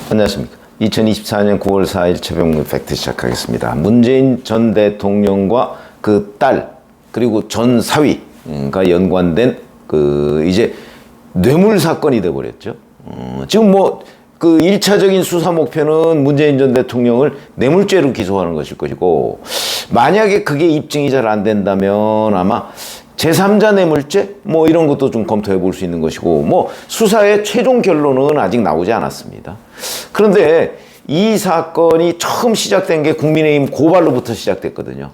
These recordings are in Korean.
안녕하십니까. 2024년 9월 4일 최병무 팩트 시작하겠습니다. 문재인 전 대통령과 그 딸 그리고 전 사위가 연관된 이제 뇌물 사건이 돼버렸죠. 지금 그 1차적인 수사 목표는 문재인 전 대통령을 뇌물죄로 기소하는 것일 것이고, 만약에 그게 입증이 잘 안 된다면 아마 제3자 뇌물죄 이런 것도 좀 검토해 볼 수 있는 것이고, 수사의 최종 결론은 아직 나오지 않았습니다. 그런데 이 사건이 처음 시작된 게 국민의힘 고발로부터 시작됐거든요.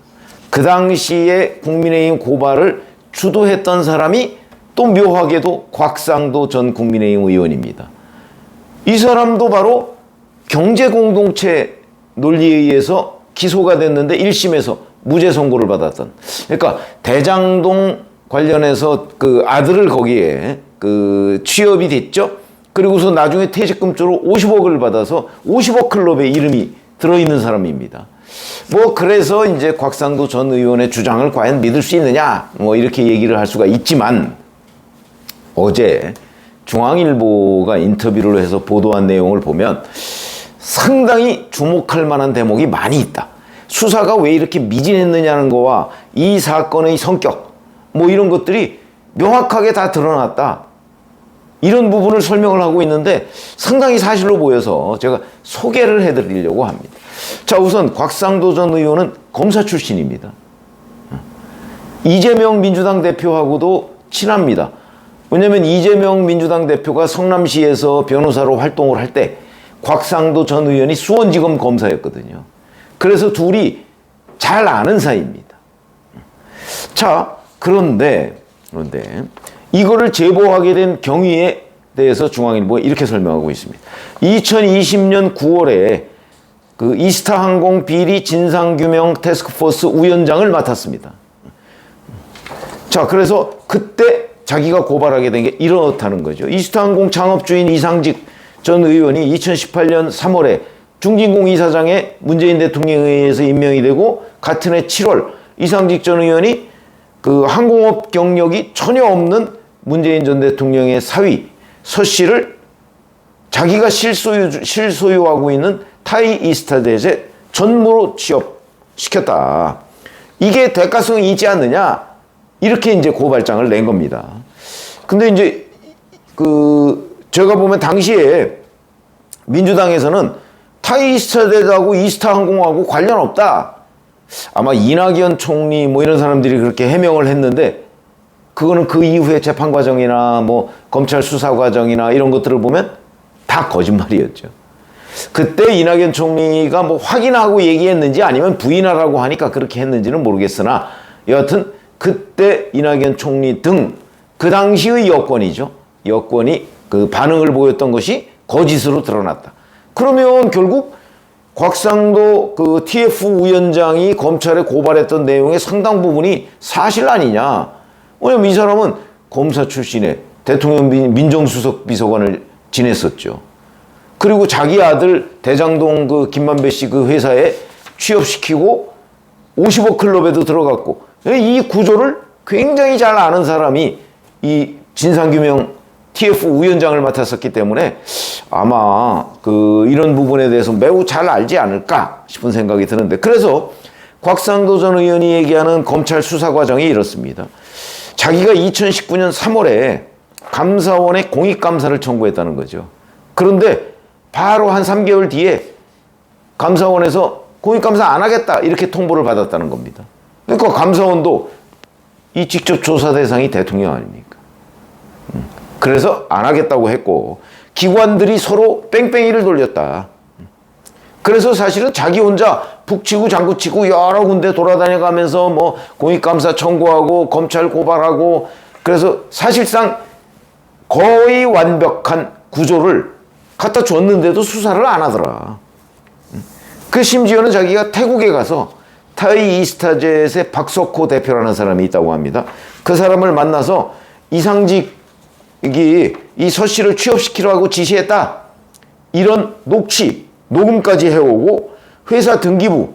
그 당시에 국민의힘 고발을 주도했던 사람이 또 묘하게도 곽상도 전 국민의힘 의원입니다. 이 사람도 바로 경제공동체 논리에 의해서 기소가 됐는데 1심에서 무죄 선고를 받았던, 그러니까 대장동 관련해서 그 아들을 거기에 취업이 됐죠. 그리고서 나중에 퇴직금조로 50억을 받아서 50억 클럽에 이름이 들어있는 사람입니다. 그래서 이제 곽상도 전 의원의 주장을 과연 믿을 수 있느냐 이렇게 얘기를 할 수가 있지만, 어제 중앙일보가 인터뷰를 해서 보도한 내용을 보면 상당히 주목할 만한 대목이 많이 있다. 수사가 왜 이렇게 미진했느냐는 거와 이 사건의 성격 이런 것들이 명확하게 다 드러났다. 이런 부분을 설명을 하고 있는데 상당히 사실로 보여서 제가 소개를 해드리려고 합니다. 자, 우선 곽상도 전 의원은 검사 출신입니다. 이재명 민주당 대표하고도 친합니다. 왜냐하면 이재명 민주당 대표가 성남시에서 변호사로 활동을 할 때 곽상도 전 의원이 수원지검 검사였거든요. 그래서 둘이 잘 아는 사이입니다. 자, 그런데 이거를 제보하게 된 경위에 대해서 중앙일보가 이렇게 설명하고 있습니다. 2020년 9월에 그 이스타항공 비리 진상규명 태스크포스 위원장을 맡았습니다. 자, 그래서 그때 자기가 고발하게 된 게 이렇다는 거죠. 이스타항공 창업주인 이상직 전 의원이 2018년 3월에 중진공 이사장에 문재인 대통령에 의해서 임명이 되고, 같은 해 7월 이상직 전 의원이 그 항공업 경력이 전혀 없는 문재인 전 대통령의 사위 서 씨를 자기가 실소유하고 있는 타이이스타젯에 전무로 취업시켰다. 이게 대가성이 있지 않느냐? 이렇게 이제 고발장을 낸 겁니다. 근데 이제 제가 보면 당시에 민주당에서는 타이이스타젯하고 이스타항공하고 관련 없다. 아마 이낙연 총리 이런 사람들이 그렇게 해명을 했는데, 그거는 그 이후에 재판 과정이나 검찰 수사 과정이나 이런 것들을 보면 다 거짓말이었죠. 그때 이낙연 총리가 확인하고 얘기했는지 아니면 부인하라고 하니까 그렇게 했는지는 모르겠으나, 여하튼 그때 이낙연 총리 등 그 당시의 여권이 그 반응을 보였던 것이 거짓으로 드러났다. 그러면 결국 곽상도 그 TF 위원장이 검찰에 고발했던 내용의 상당 부분이 사실 아니냐. 왜냐면 이 사람은 검사 출신의 대통령 민정수석 비서관을 지냈었죠. 그리고 자기 아들 대장동 그 김만배 씨 그 회사에 취업시키고 50억 클럽에도 들어갔고, 이 구조를 굉장히 잘 아는 사람이 이 진상규명 TF 위원장을 맡았었기 때문에 아마 이런 부분에 대해서 매우 잘 알지 않을까 싶은 생각이 드는데, 그래서 곽상도 전 의원이 얘기하는 검찰 수사 과정이 이렇습니다. 자기가 2019년 3월에 감사원에 공익감사를 청구했다는 거죠. 그런데 바로 한 3개월 뒤에 감사원에서 공익감사 안 하겠다 이렇게 통보를 받았다는 겁니다. 그러니까 감사원도 이 직접 조사 대상이 대통령 아닙니까? 그래서 안 하겠다고 했고, 기관들이 서로 뺑뺑이를 돌렸다. 그래서 사실은 자기 혼자 북치고 장구치고 여러 군데 돌아다녀가면서 공익감사 청구하고 검찰 고발하고, 그래서 사실상 거의 완벽한 구조를 갖다 줬는데도 수사를 안 하더라. 심지어는 자기가 태국에 가서 타이이스타젯의 박석호 대표라는 사람이 있다고 합니다. 그 사람을 만나서 이상직이 이 서 씨를 취업시키라고 지시했다. 이런 녹음까지 해오고, 회사 등기부,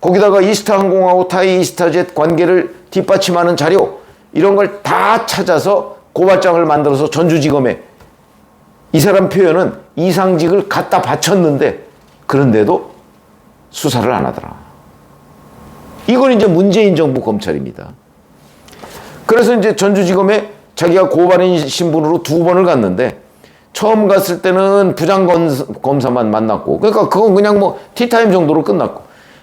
거기다가 이스타항공하고 타이이스타젯 관계를 뒷받침하는 자료, 이런 걸 다 찾아서 고발장을 만들어서 전주지검에 이 사람 표현은 이상직을 갖다 바쳤는데 그런데도 수사를 안 하더라. 이건 이제 문재인 정부 검찰입니다. 그래서 이제 전주지검에 자기가 고발인 신분으로 2번을 갔는데 처음 갔을 때는 부장검사만 만났고 그러니까 그건 그냥 뭐 티타임 정도로 끝났고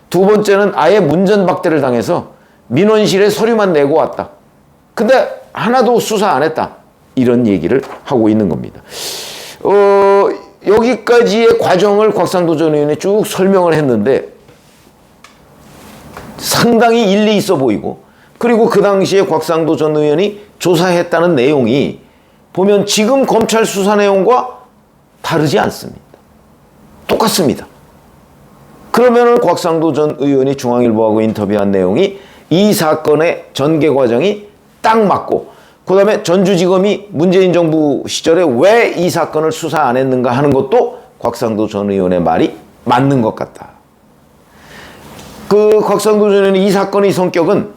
2번째는 아예 문전박대를 당해서 민원실에 서류만 내고 왔다. 근데 하나도 수사 안 했다. 이런 얘기를 하고 있는 겁니다. 여기까지의 과정을 곽상도 전 의원이 쭉 설명을 했는데 상당히 일리 있어 보이고 그리고 그 당시에 곽상도 전 의원이 조사했다는 내용이 보면 지금 검찰 수사 내용과 다르지 않습니다. 똑같습니다. 그러면은 곽상도 전 의원이 중앙일보하고 인터뷰한 내용이 이 사건의 전개 과정이 딱 맞고 그 다음에 전주지검이 문재인 정부 시절에 왜 이 사건을 수사 안 했는가 하는 것도 곽상도 전 의원의 말이 맞는 것 같다. 그 곽상도 전 의원이 이 사건의 성격은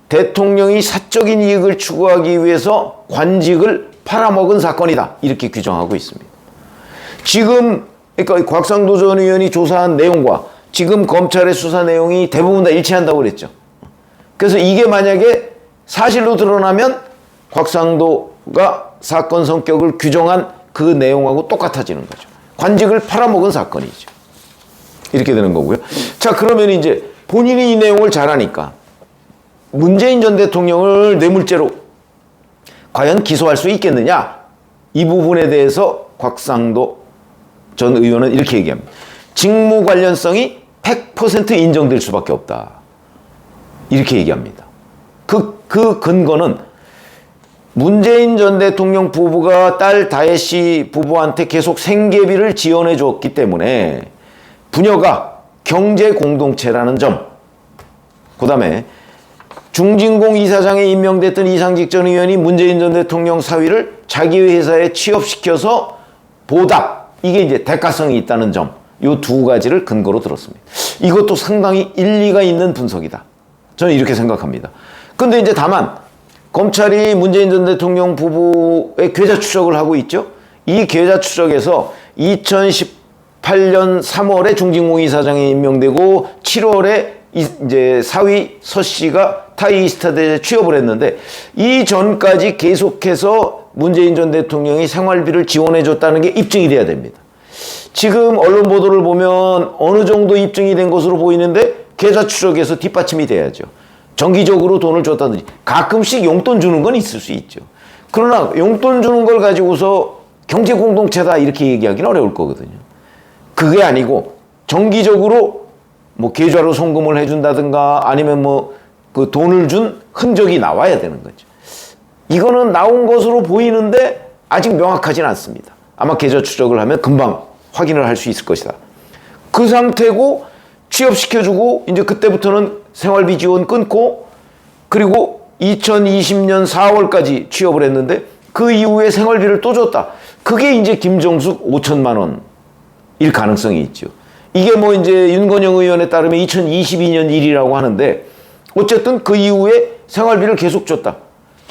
대통령이 사적인 이익을 추구하기 위해서 관직을 팔아먹은 사건이다. 이렇게 규정하고 있습니다. 지금 그러니까 곽상도 전 의원이 조사한 내용과 지금 검찰의 수사 내용이 대부분 다 일치한다고 그랬죠. 그래서 이게 만약에 사실로 드러나면 곽상도가 사건 성격을 규정한 그 내용하고 똑같아지는 거죠. 관직을 팔아먹은 사건이죠. 이렇게 되는 거고요. 자, 그러면 이제 본인이 이 내용을 잘 아니까 문재인 전 대통령을 뇌물죄로 과연 기소할 수 있겠느냐? 이 부분에 대해서 곽상도 전 의원은 이렇게 얘기합니다. 직무 관련성이 100% 인정될 수밖에 없다. 이렇게 얘기합니다. 그 근거는 문재인 전 대통령 부부가 딸 다혜 씨 부부한테 계속 생계비를 지원해 줬기 때문에 부녀가 경제 공동체라는 점, 그 다음에 중진공 이사장에 임명됐던 이상직 전 의원이 문재인 전 대통령 사위를 자기 회사에 취업시켜서 보답, 이게 이제 대가성이 있다는 점, 이 2가지를 근거로 들었습니다. 이것도 상당히 일리가 있는 분석이다. 저는 이렇게 생각합니다. 근데 이제 다만 검찰이 문재인 전 대통령 부부의 계좌 추적을 하고 있죠. 이 계좌 추적에서 2018년 3월에 중진공 이사장에 임명되고 7월에 이제 사위 서 씨가 타이스타드에 취업을 했는데 이 전까지 계속해서 문재인 전 대통령이 생활비를 지원해 줬다는 게 입증이 돼야 됩니다. 지금 언론 보도를 보면 어느 정도 입증이 된 것으로 보이는데 계좌 추적에서 뒷받침이 돼야죠. 정기적으로 돈을 줬다든지 가끔씩 용돈 주는 건 있을 수 있죠. 그러나 용돈 주는 걸 가지고서 경제 공동체다 이렇게 얘기하기는 어려울 거거든요. 그게 아니고 정기적으로 뭐 계좌로 송금을 해준다든가 아니면 뭐 그 돈을 준 흔적이 나와야 되는 거죠. 이거는 나온 것으로 보이는데 아직 명확하진 않습니다. 아마 계좌 추적을 하면 금방 확인을 할 수 있을 것이다. 그 상태고 취업시켜주고 이제 그때부터는 생활비 지원 끊고 그리고 2020년 4월까지 취업을 했는데 그 이후에 생활비를 또 줬다. 그게 이제 김정숙 5천만 원일 가능성이 있죠. 이게 뭐 이제 윤건영 의원에 따르면 2022년 일이라고 하는데 어쨌든 그 이후에 생활비를 계속 줬다.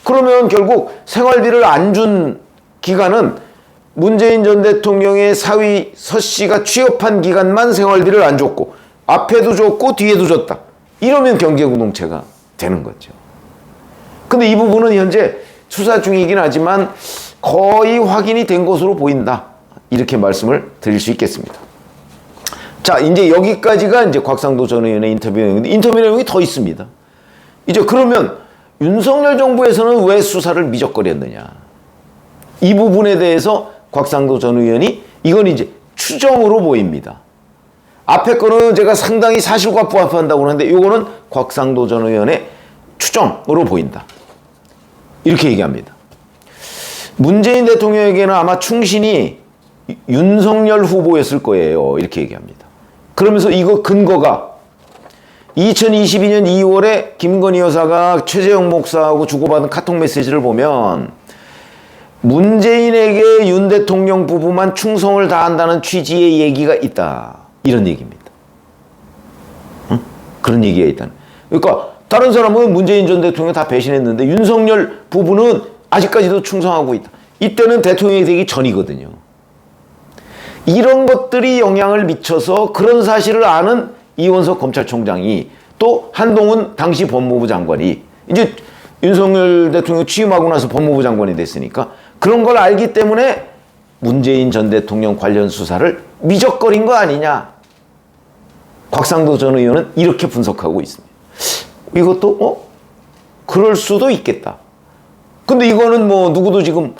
그러면 결국 생활비를 안 준 기간은 문재인 전 대통령의 사위 서 씨가 취업한 기간만 생활비를 안 줬고 앞에도 줬고 뒤에도 줬다. 이러면 경제공동체가 되는 거죠. 근데 이 부분은 현재 수사 중이긴 하지만 거의 확인이 된 것으로 보인다. 이렇게 말씀을 드릴 수 있겠습니다. 자, 이제 여기까지가 이제 곽상도 전 의원의 인터뷰 내용인데 인터뷰 내용이 더 있습니다. 이제 그러면 윤석열 정부에서는 왜 수사를 미적거렸느냐. 이 부분에 대해서 곽상도 전 의원이 이건 이제 추정으로 보입니다. 앞에 거는 제가 상당히 사실과 부합한다고 하는데 이거는 곽상도 전 의원의 추정으로 보인다. 이렇게 얘기합니다. 문재인 대통령에게는 아마 충신이 윤석열 후보였을 거예요. 이렇게 얘기합니다. 그러면서 이거 근거가 2022년 2월에 김건희 여사가 최재형 목사하고 주고받은 카톡 메시지를 보면 문재인에게 윤 대통령 부부만 충성을 다한다는 취지의 얘기가 있다. 이런 얘기입니다. 응? 그런 얘기가 있다는. 그러니까 다른 사람은 문재인 전 대통령 다 배신했는데 윤석열 부부는 아직까지도 충성하고 있다. 이때는 대통령이 되기 전이거든요. 이런 것들이 영향을 미쳐서 그런 사실을 아는 이원석 검찰총장이 또 한동훈 당시 법무부 장관이 이제 윤석열 대통령 취임하고 나서 법무부 장관이 됐으니까 그런 걸 알기 때문에 문재인 전 대통령 관련 수사를 미적거린 거 아니냐. 곽상도 전 의원은 이렇게 분석하고 있습니다. 이것도 그럴 수도 있겠다. 근데 이거는 뭐 누구도 지금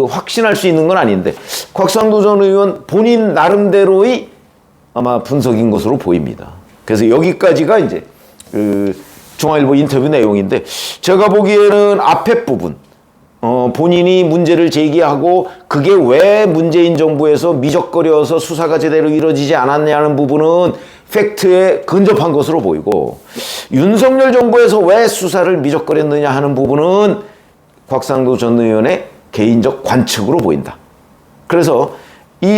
확신할 수 있는 건 아닌데 곽상도 전 의원 본인 나름대로의 아마 분석인 것으로 보입니다. 그래서 여기까지가 이제 중앙일보 인터뷰 내용인데 제가 보기에는 앞에 부분 본인이 문제를 제기하고 그게 왜 문재인 정부에서 미적거려서 수사가 제대로 이루어지지 않았냐는 부분은 팩트에 근접한 것으로 보이고 윤석열 정부에서 왜 수사를 미적거렸느냐 하는 부분은 곽상도 전 의원의 개인적 관측으로 보인다. 그래서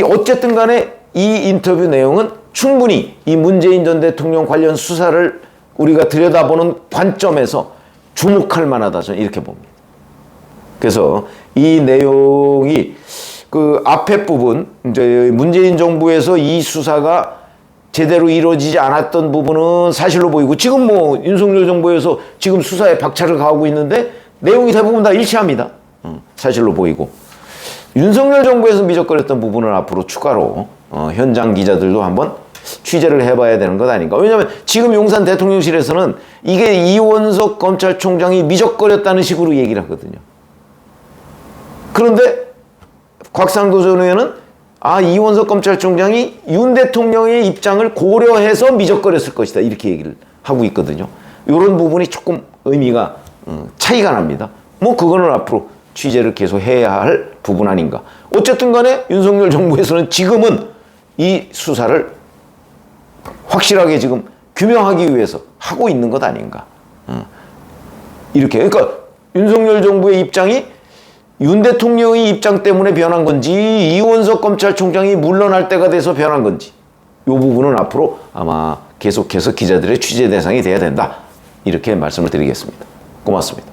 어쨌든 간에 이 인터뷰 내용은 충분히 이 문재인 전 대통령 관련 수사를 우리가 들여다보는 관점에서 주목할 만하다. 저는 이렇게 봅니다. 그래서 이 내용이 앞에 부분, 이제 문재인 정부에서 이 수사가 제대로 이루어지지 않았던 부분은 사실로 보이고 지금 뭐 윤석열 정부에서 지금 수사에 박차를 가하고 있는데 내용이 대부분 다 일치합니다. 사실로 보이고 윤석열 정부에서 미적거렸던 부분은 앞으로 추가로 현장 기자들도 한번 취재를 해봐야 되는 것 아닌가. 왜냐하면 지금 용산 대통령실에서는 이게 이원석 검찰총장이 미적거렸다는 식으로 얘기를 하거든요. 그런데 곽상도 전 의원은 이원석 검찰총장이 윤 대통령의 입장을 고려해서 미적거렸을 것이다. 이렇게 얘기를 하고 있거든요. 이런 부분이 조금 의미가 차이가 납니다. 뭐 그거는 앞으로 취재를 계속 해야 할 부분 아닌가. 어쨌든 간에 윤석열 정부에서는 지금은 이 수사를 확실하게 지금 규명하기 위해서 하고 있는 것 아닌가. 이렇게. 그러니까 윤석열 정부의 입장이 윤 대통령의 입장 때문에 변한 건지 이원석 검찰총장이 물러날 때가 돼서 변한 건지 이 부분은 앞으로 아마 계속해서 기자들의 취재 대상이 돼야 된다. 이렇게 말씀을 드리겠습니다. 고맙습니다.